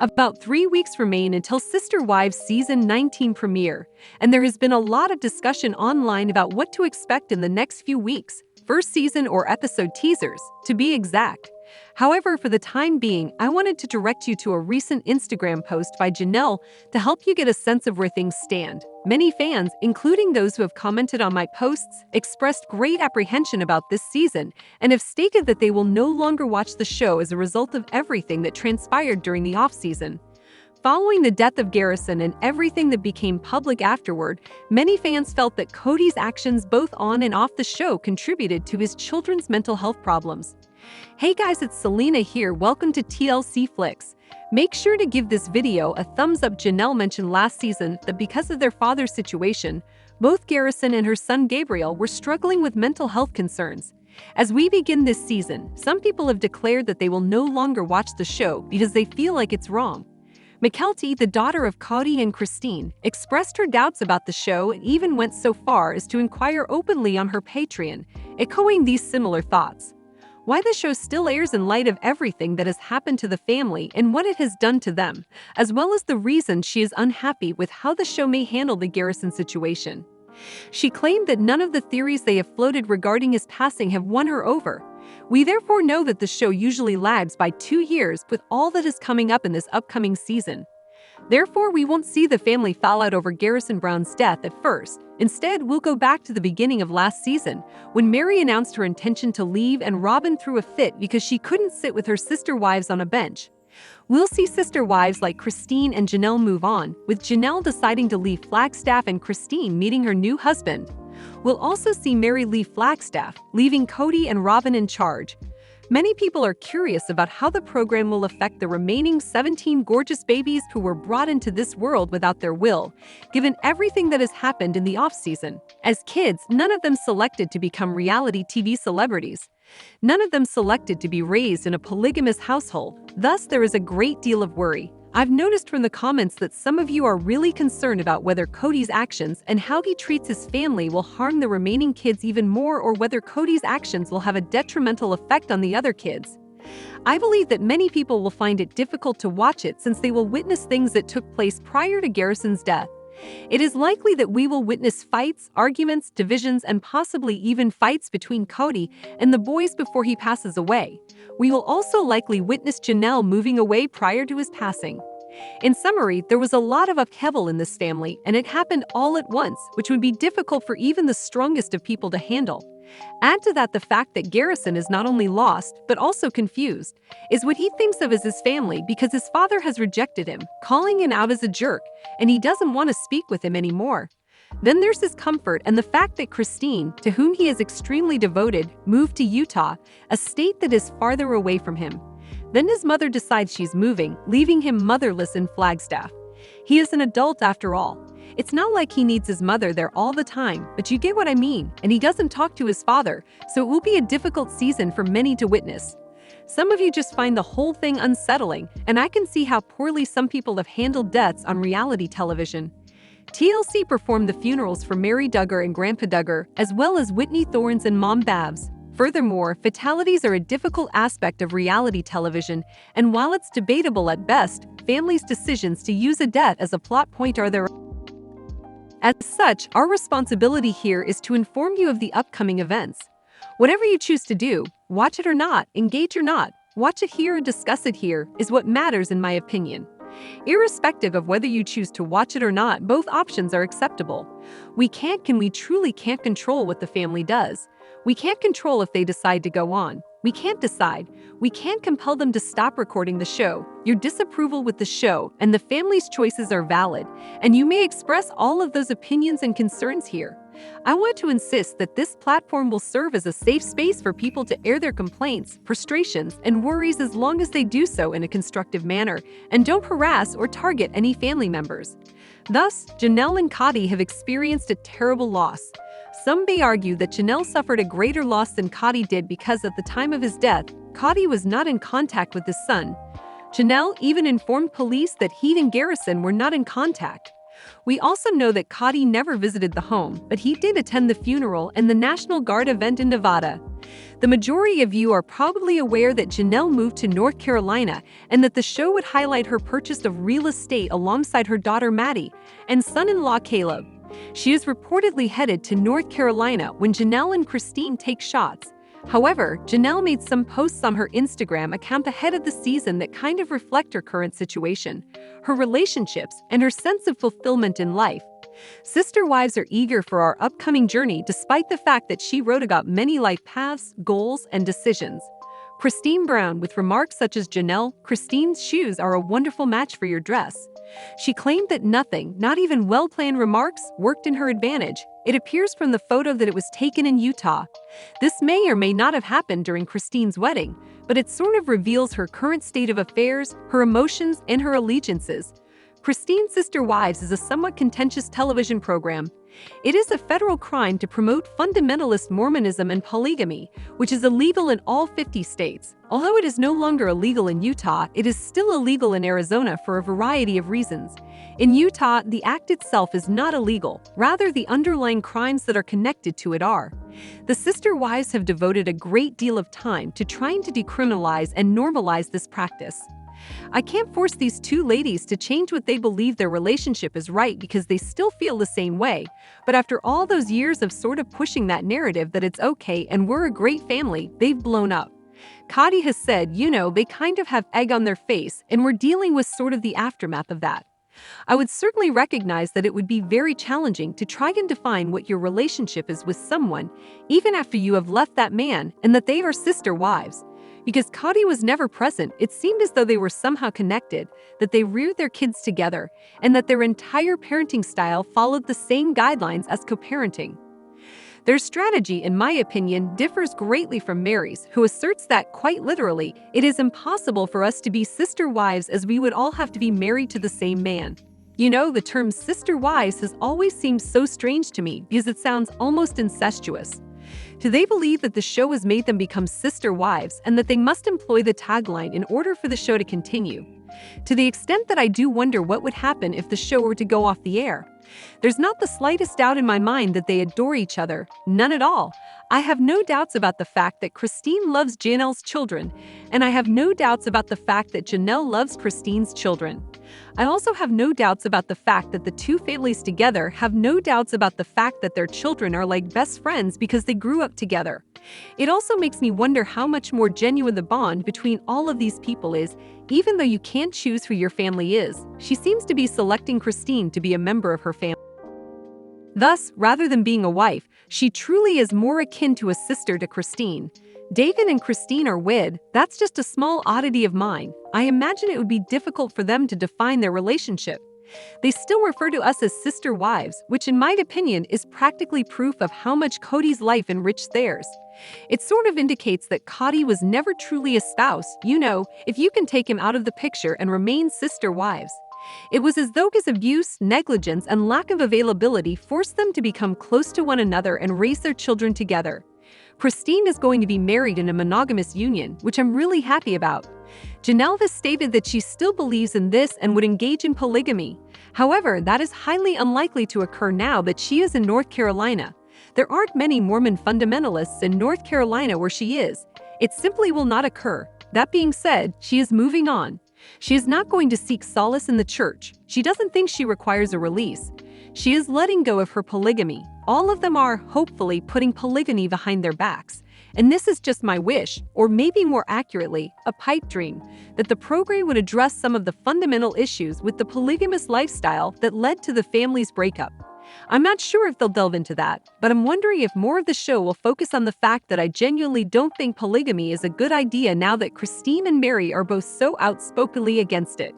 About 3 weeks remain until Sister Wives Season 19 premiere, and there has been a lot of discussion online about what to expect in the next few weeks, first season or episode teasers, to be exact. However, for the time being, I wanted to direct you to a recent Instagram post by Janelle to help you get a sense of where things stand. Many fans, including those who have commented on my posts, expressed great apprehension about this season and have stated that they will no longer watch the show as a result of everything that transpired during the off-season. Following the death of Garrison and everything that became public afterward, many fans felt that Kody's actions both on and off the show contributed to his children's mental health problems. Hey guys, it's Selena here. Welcome to TLC Flicks. Make sure to give this video a thumbs up. Janelle mentioned last season that because of their father's situation, both Garrison and her son Gabriel were struggling with mental health concerns. As we begin this season, some people have declared that they will no longer watch the show because they feel like it's wrong. Mykelti, the daughter of Kody and Christine, expressed her doubts about the show and even went so far as to inquire openly on her Patreon, echoing these similar thoughts. Why the show still airs in light of everything that has happened to the family and what it has done to them, as well as the reason she is unhappy with how the show may handle the Garrison situation. She claimed that none of the theories they have floated regarding his passing have won her over. We therefore know that the show usually lags by 2 years with all that is coming up in this upcoming season. Therefore, we won't see the family fall out over Garrison Brown's death at first. Instead, we'll go back to the beginning of last season, when Mary announced her intention to leave and Robin threw a fit because she couldn't sit with her sister wives on a bench. We'll see sister wives like Christine and Janelle move on, with Janelle deciding to leave Flagstaff and Christine meeting her new husband. We'll also see Mary leave Flagstaff, leaving Kody and Robin in charge. Many people are curious about how the program will affect the remaining 17 gorgeous babies who were brought into this world without their will, given everything that has happened in the off-season. As kids, none of them selected to become reality TV celebrities. None of them selected to be raised in a polygamous household. Thus, there is a great deal of worry. I've noticed from the comments that some of you are really concerned about whether Kody's actions and how he treats his family will harm the remaining kids even more, or whether Kody's actions will have a detrimental effect on the other kids. I believe that many people will find it difficult to watch it since they will witness things that took place prior to Garrison's death. It is likely that we will witness fights, arguments, divisions, and possibly even fights between Kody and the boys before he passes away. We will also likely witness Janelle moving away prior to his passing. In summary, there was a lot of upheaval in this family, and it happened all at once, which would be difficult for even the strongest of people to handle. Add to that the fact that Garrison is not only lost, but also confused. Is what he thinks of as his family because his father has rejected him, calling him out as a jerk, and he doesn't want to speak with him anymore. Then there's his comfort and the fact that Christine, to whom he is extremely devoted, moved to Utah, a state that is farther away from him. Then his mother decides she's moving, leaving him motherless in Flagstaff. He is an adult after all. It's not like he needs his mother there all the time, but you get what I mean, and he doesn't talk to his father, so it will be a difficult season for many to witness. Some of you just find the whole thing unsettling, and I can see how poorly some people have handled deaths on reality television. TLC performed the funerals for Mary Duggar and Grandpa Duggar, as well as Whitney Thorne's and Mom Babs. Furthermore, fatalities are a difficult aspect of reality television, and while it's debatable at best, families' decisions to use a death as a plot point are their own. As such, our responsibility here is to inform you of the upcoming events. Whatever you choose to do, watch it or not, engage or not, watch it here or discuss it here, is what matters in my opinion. Irrespective of whether you choose to watch it or not, both options are acceptable. We truly can't control what the family does. We can't control if they decide to go on. We can't decide. We can't compel them to stop recording the show. Your disapproval with the show and the family's choices are valid, and you may express all of those opinions and concerns here. I want to insist that this platform will serve as a safe space for people to air their complaints, frustrations, and worries as long as they do so in a constructive manner and don't harass or target any family members. Thus, Janelle and Kody have experienced a terrible loss. Some may argue that Janelle suffered a greater loss than Kody did because at the time of his death, Kody was not in contact with his son. Janelle even informed police that he and Garrison were not in contact. We also know that Kody never visited the home, but he did attend the funeral and the National Guard event in Nevada. The majority of you are probably aware that Janelle moved to North Carolina and that the show would highlight her purchase of real estate alongside her daughter Maddie and son-in-law Caleb. She is reportedly headed to North Carolina when Janelle and Christine take shots. However, Janelle made some posts on her Instagram account ahead of the season that kind of reflect her current situation, her relationships, and her sense of fulfillment in life. Sister wives are eager for our upcoming journey despite the fact that she wrote about many life paths, goals, and decisions. Christine Brown with remarks such as, "Janelle, Christine's shoes are a wonderful match for your dress." She claimed that nothing, not even well-planned remarks, worked in her advantage. It appears from the photo that it was taken in Utah. This may or may not have happened during Christine's wedding, but it sort of reveals her current state of affairs, her emotions, and her allegiances. Christine's Sister Wives is a somewhat contentious television program. It is a federal crime to promote fundamentalist Mormonism and polygamy, which is illegal in all 50 states. Although it is no longer illegal in Utah, it is still illegal in Arizona for a variety of reasons. In Utah, the act itself is not illegal, rather the underlying crimes that are connected to it are. The Sister Wives have devoted a great deal of time to trying to decriminalize and normalize this practice. I can't force these two ladies to change what they believe their relationship is right because they still feel the same way. But after all those years of sort of pushing that narrative that it's okay and we're a great family, they've blown up. Kody has said, they kind of have egg on their face and we're dealing with sort of the aftermath of that. I would certainly recognize that it would be very challenging to try and define what your relationship is with someone, even after you have left that man, and that they are sister wives. Because Kody was never present, it seemed as though they were somehow connected, that they reared their kids together, and that their entire parenting style followed the same guidelines as co-parenting. Their strategy, in my opinion, differs greatly from Mary's, who asserts that, quite literally, it is impossible for us to be sister wives as we would all have to be married to the same man. The term sister wives has always seemed so strange to me because it sounds almost incestuous. Do they believe that the show has made them become sister wives and that they must employ the tagline in order for the show to continue? To the extent that I do wonder what would happen if the show were to go off the air. There's not the slightest doubt in my mind that they adore each other, none at all. I have no doubts about the fact that Christine loves Janelle's children, and I have no doubts about the fact that Janelle loves Christine's children. I also have no doubts about the fact that the two families together have no doubts about the fact that their children are like best friends because they grew up together. It also makes me wonder how much more genuine the bond between all of these people is, even though you can't choose who your family is. She seems to be selecting Christine to be a member of her family. Thus, rather than being a wife, she truly is more akin to a sister to Christine. David and Christine are wed, that's just a small oddity of mine. I imagine it would be difficult for them to define their relationship. They still refer to us as sister wives, which in my opinion is practically proof of how much Kody's life enriched theirs. It sort of indicates that Kody was never truly a spouse, if you can take him out of the picture and remain sister wives. It was as though his abuse, negligence, and lack of availability forced them to become close to one another and raise their children together. Christine is going to be married in a monogamous union, which I'm really happy about. Janelle has stated that she still believes in this and would engage in polygamy. However, that is highly unlikely to occur now that she is in North Carolina. There aren't many Mormon fundamentalists in North Carolina where she is. It simply will not occur. That being said, she is moving on. She is not going to seek solace in the church. She doesn't think she requires a release. She is letting go of her polygamy. All of them are, hopefully, putting polygamy behind their backs. And this is just my wish, or maybe more accurately, a pipe dream, that the program would address some of the fundamental issues with the polygamous lifestyle that led to the family's breakup. I'm not sure if they'll delve into that, but I'm wondering if more of the show will focus on the fact that I genuinely don't think polygamy is a good idea now that Christine and Mary are both so outspokenly against it.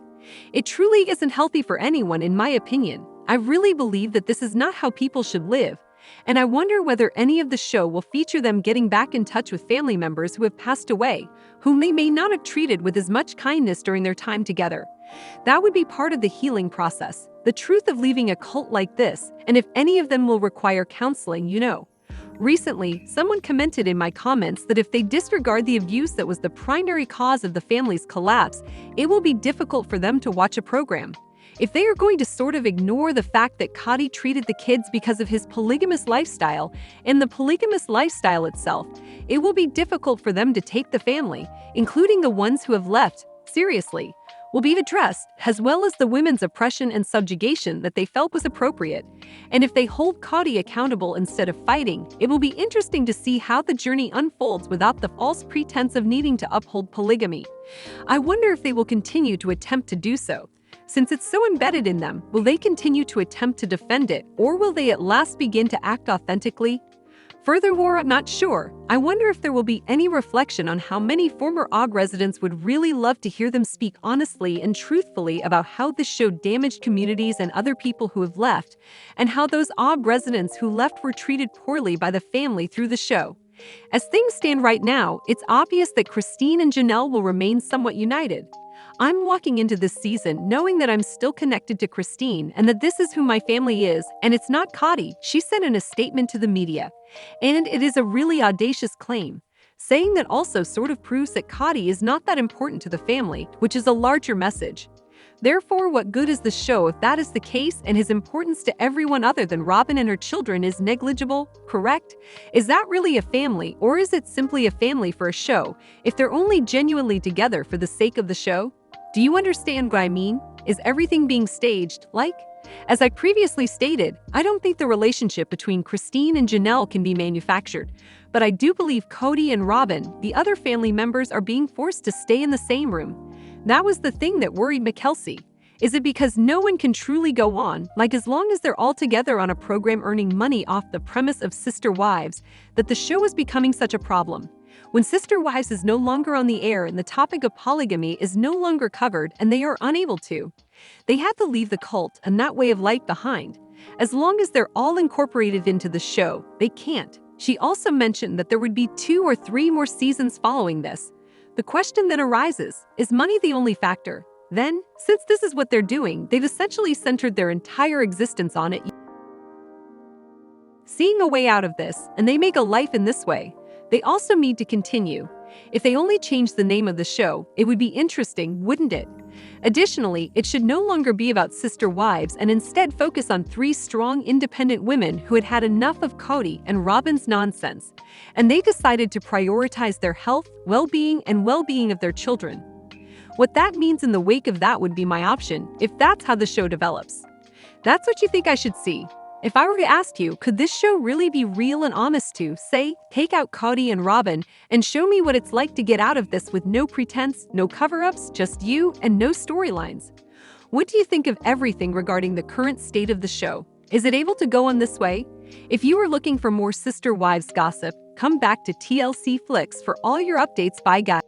It truly isn't healthy for anyone, in my opinion. I really believe that this is not how people should live, and I wonder whether any of the show will feature them getting back in touch with family members who have passed away, whom they may not have treated with as much kindness during their time together. That would be part of the healing process, the truth of leaving a cult like this, and if any of them will require counseling, Recently, someone commented in my comments that if they disregard the abuse that was the primary cause of the family's collapse, it will be difficult for them to watch a program. If they are going to sort of ignore the fact that Kody treated the kids because of his polygamous lifestyle and the polygamous lifestyle itself, it will be difficult for them to take the family, including the ones who have left, seriously, will be addressed, as well as the women's oppression and subjugation that they felt was appropriate. And if they hold Kody accountable instead of fighting, it will be interesting to see how the journey unfolds without the false pretense of needing to uphold polygamy. I wonder if they will continue to attempt to do so. Since it's so embedded in them, will they continue to attempt to defend it, or will they at last begin to act authentically? Furthermore, I'm not sure. I wonder if there will be any reflection on how many former OG residents would really love to hear them speak honestly and truthfully about how this show damaged communities and other people who have left, and how those OG residents who left were treated poorly by the family through the show. As things stand right now, it's obvious that Christine and Janelle will remain somewhat united. I'm walking into this season knowing that I'm still connected to Christine and that this is who my family is, and it's not Kody, she said in a statement to the media. And it is a really audacious claim, saying that also sort of proves that Kody is not that important to the family, which is a larger message. Therefore, what good is the show if that is the case and his importance to everyone other than Robyn and her children is negligible, correct? Is that really a family, or is it simply a family for a show, if they're only genuinely together for the sake of the show? Do you understand what I mean? Is everything being staged, like? As I previously stated, I don't think the relationship between Christine and Janelle can be manufactured, but I do believe Kody and Robyn, the other family members, are being forced to stay in the same room. That was the thing that worried McKelsey. Is it because no one can truly go on, like as long as they're all together on a program earning money off the premise of Sister Wives, that the show is becoming such a problem? When Sister Wives is no longer on the air and the topic of polygamy is no longer covered and they are unable to, they had to leave the cult and that way of life behind. As long as they're all incorporated into the show, they can't. She also mentioned that there would be 2 or 3 more seasons following this. The question then arises, is money the only factor? Then, since this is what they're doing, they've essentially centered their entire existence on it. Seeing a way out of this, and they make a life in this way, they also need to continue. If they only changed the name of the show, it would be interesting, wouldn't it? Additionally, it should no longer be about Sister Wives and instead focus on 3 strong, independent women who had had enough of Kody and Robyn's nonsense, and they decided to prioritize their health, well-being, and well-being of their children. What that means in the wake of that would be my option, if that's how the show develops. That's what you think I should see. If I were to ask you, could this show really be real and honest to, say, take out Kody and Robyn and show me what it's like to get out of this with no pretense, no cover-ups, just you, and no storylines? What do you think of everything regarding the current state of the show? Is it able to go on this way? If you are looking for more Sister Wives gossip, come back to TLC Flicks for all your updates. Bye guys.